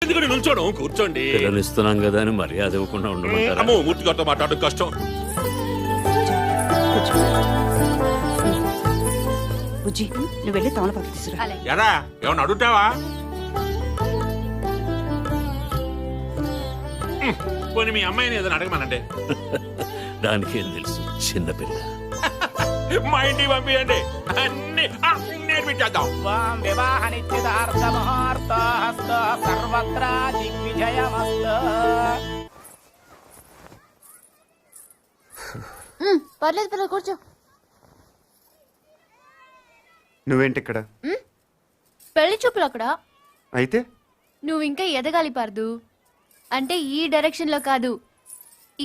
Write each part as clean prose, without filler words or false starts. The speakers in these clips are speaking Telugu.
ఎందుకంటే నుంచోడం కూర్చోండి. పిల్లనిస్తున్నాం కదా అని మర్యాద ఇవ్వకుండా ఉండమంటారా? అమ్మో మూర్తి గారితో మాట్లాడడం కష్టం. బుజ్జి నువ్వు వెళ్ళి తమలపాకు తీసురా. ఎరా ఏమన్నా అడుగుతావా? పోనీ మీ అమ్మాయిని ఏదైనా అడగమనండి. దానికి ఏం తెలుసు, చిన్నపిల్ల. మా ఇంటికి పంపించండి, అన్ని నేర్పించేద్దాం. వివాహ నిశ్చితార్థ ముహూర్తోస్తు సర్వత్రా దిగ్విజయమస్తు. పర్లేదు పర్లేదు కూర్చో. నువ్వేంటి ఇక్కడ? పెళ్లి చూపులు అక్కడ. అయితే నువ్వు ఇంకా ఎదగాలి పార్దు. అంటే ఈ డైరెక్షన్ లో కాదు,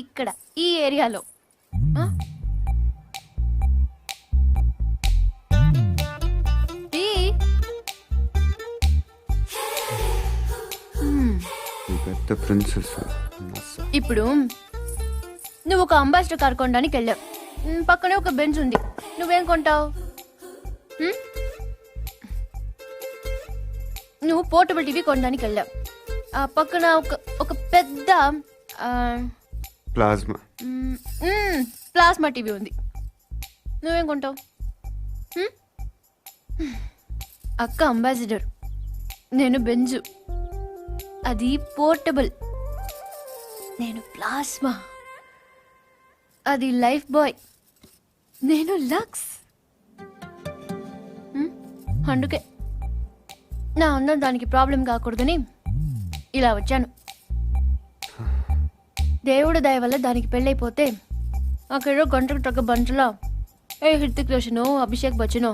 ఇక్కడ ఈ ఏరియాలో. ఆ? ఈ. పెద్ద ప్రిన్సెస్. ఇప్పుడు నువ్వు ఒక అంబాసిడర్ కార్ కొనడానికి వెళ్ళావు. పక్కనే ఒక బెంచ్ ఉంది, నువ్వేం కొంటావు? నువ్వు పోర్టబుల్ టీవీ కొనడానికి వెళ్ళావు. ఆ పక్కన ఒక పెద్ద ప్లాజ్మా. ప్లాస్మా టీవీ ఉంది, నువ్వేం కొంటావు? అక్క అంబాసిడర్, నేను బెంజు, అది పోర్టబుల్. నేను ప్లాస్మా, అది లైఫ్ బాయ్. నేను లక్స్. అందుకే నా అందం దానికి ప్రాబ్లం కాకూడదని ఇలా వచ్చాను. దేవుడు దయ వల్ల దానికి పెళ్ళైపోతే అక్కడ గంటకు తగ్గ బంటలో ఏ హృతిక్ రోషనో అభిషేక్ బచ్చనో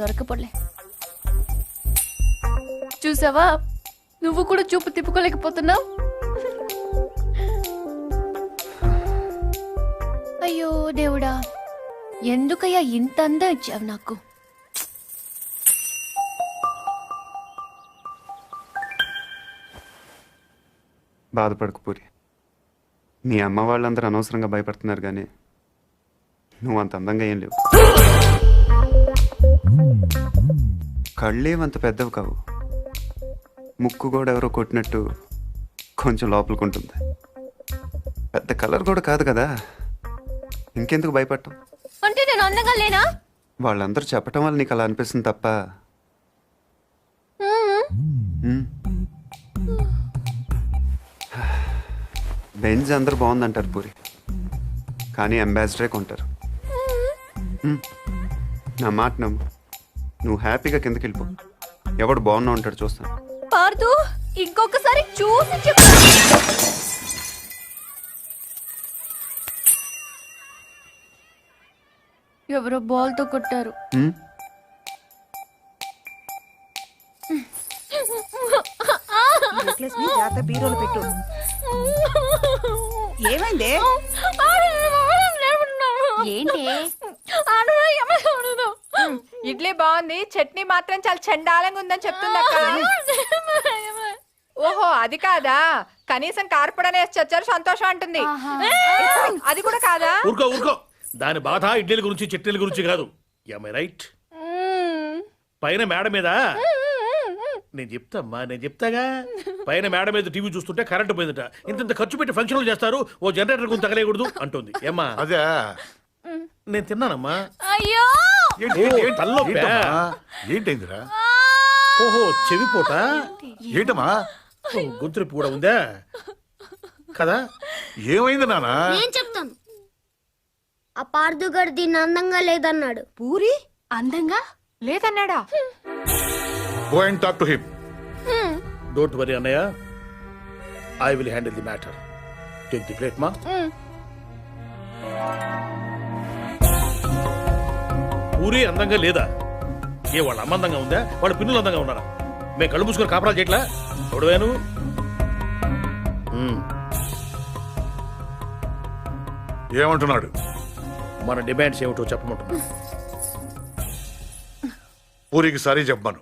దొరకపోలే. చూసావా, నువ్వు కూడా చూపు తిప్పుకోలేకపోతున్నావు. అయ్యో దేవుడా, ఎందుకయ్యా ఇంత అందం ఇచ్చావు నాకు? బాధపడకు పూరి. మీ అమ్మ వాళ్ళందరూ అనవసరంగా భయపడుతున్నారు కానీ నువ్వు అంత అందంగా ఏం లేవు. కళ్ళేమంత పెద్దవి కావు, ముక్కు కూడా ఎవరో కొట్టినట్టు కొంచెం లోపలికుంటుంది. పెద్ద కలర్ కూడా కాదు కదా, ఇంకెందుకు భయపడటం? అంటే నేను అందంగా లేనా? వాళ్ళందరూ చెప్పటం వల్ల నీకు అలా అనిపిస్తుంది తప్ప. బెంజ్ అందరు బాగుందంటారు పూరి, కానీ అంబాసిడరే కొంటారు. నా మాట నమ్ము, నువ్వు హ్యాపీగా కిందకి వెళ్ళిపో. ఎవడు బాగున్నా ఉంటాడు చూస్తాను. పార్దు, ఇంకొకసారి చూసి చెప్పు. ఎవరో బాల్తో కొట్టారు. నెక్లెస్ ని జాగ్రత్త బీరోలో పెట్టు. ఏమైంది? ఏంటి? ఇడ్లీ బాగుంది, చట్నీ మాత్రం చాలా చండాలంగా ఉందని చెప్తుంది అక్క. ఓహో అది కాదా, కనీసం కార్పొడనే వచ్చారు సంతోషం అంటుంది. అది కూడా కాదా? ఊరుకో ఊరుకో, దాని బాధ ఇడ్లీల గురించి చట్నీల గురించి కాదు. రైట్? పైన మేడ మీద నేను చెప్తామ్మా, నేను చెప్తాగా. పైన మేడ మీద టీవీ చూస్తుంటే కరెంటు పోయిందట. ఇంత ఖర్చు పెట్టి ఫంక్షన్లు చేస్తారు, ఓ జనరేటర్ గురించి తగలేయకూడదు అంటుంది. ఏమ్మా? అదే నేను తిన్నానమ్మా. అయ్యో ఏంటైందిరా? ఓహో చెవిపోట. ఏంటమ్మా? గొంతులు కూడా ఉందా కదా? ఏమైంది నాన్న? నేను చెప్తాను. ఆ పార్దుగాడు దీన్ని అందంగా లేదన్నాడు. పూరి అందంగా లేదన్నాడా? Go and talk to him. Don't worry అన్నయ్య, I will handle the matter. Take the plate మా. పూరి అందంగా లేదా? ఏ వాళ్ళ అమ్మ అందంగా ఉందా? వాళ్ళ పిన్నులు అందంగా ఉన్నారా? మేము కళ్ళు మూసుకొని కాపరాలు చేయట్లా? చూడవేను ఏమంటున్నాడు? మన డిమాండ్స్ ఏమిటో చెప్పమంటున్నా. పూరికి sorry చెప్పమను.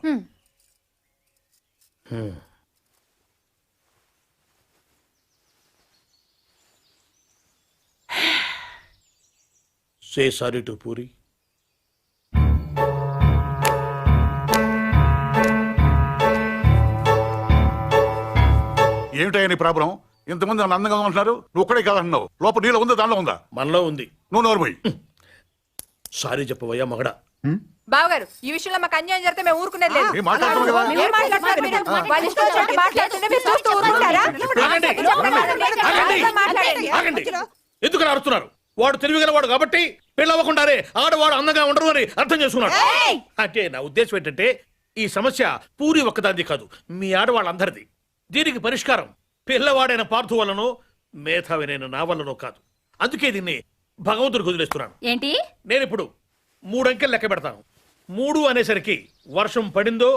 Say sorry to Puri. ఏమిటయ్యా నీ ప్రాబ్లం? ఇంతమంది నన్ను అందంగా ఉంటున్నారు, నువ్వు ఒక్కడే కాదంటున్నావు. లోపల నీలో ఉందా దానిలో ఉందా? మనలో ఉంది. నువ్వు నోరుమోయ్. సారీ చెప్పవయ్యా మగడా. బావగారు ఈ విషయంలో మాకు అన్యాయం జరిగితే మేము ఊరుకునేది లేదు. ఏం మాట్లాడుతున్నావు కదా? ఏం మాట్లాడుతున్నారు మీరు? వాళ్ళ ఇష్టం వచ్చినట్టు మాట్లాడుతుంటే మీరు చూస్తూ ఊరుకుంటారా? ఆగండి, ఆగండి, ఆగండి. ఎందుకు అరుస్తున్నారు? వాడు తెలివిగలవాడు కాబట్టి పెళ్ళవకుండానే ఆడవాడు అందంగా ఉండరు అని అర్థం చేసుకున్నాడు. అంటే నా ఉద్దేశం ఏంటంటే ఈ సమస్య పూరి ఒక్కదాంది కాదు, మీ ఆడవాళ్ళందరిది. దీనికి పరిష్కారం పిల్లవాడైన పార్థు వల్లనో మేధావినైన నా వల్లనో కాదు. అందుకే దీన్ని భగవంతుడికి వదిలేస్తున్నాను. ఏంటి? నేను ఇప్పుడు 3 అంకెలు లెక్క పెడతాను. 3 అనేసరికి వర్షం పడిందో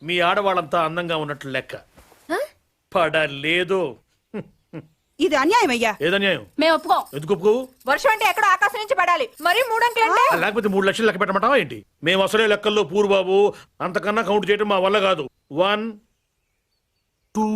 మీ ఆడవాళ్ళంతా అందంగా ఉన్నట్లు లెక్క. పడలేదు. ఇది అన్యాయం అయ్యా. ఏదన్యాయం? మేము ఒప్పుకో. ఎందుకు ఒప్పుకోవు? వర్షం అంటే ఎక్కడో ఆకాశం నుంచి పడాలి, మరి 3 అంకెలు అంటే లేకపోతే 3 లక్షలు లెక్క పెట్టమంటావా ఏంటి? మేము అసలే లెక్కల్లో పూర్బాబు, అంతకన్నా కౌంట్ చేయడం మా వల్ల కాదు. 1 2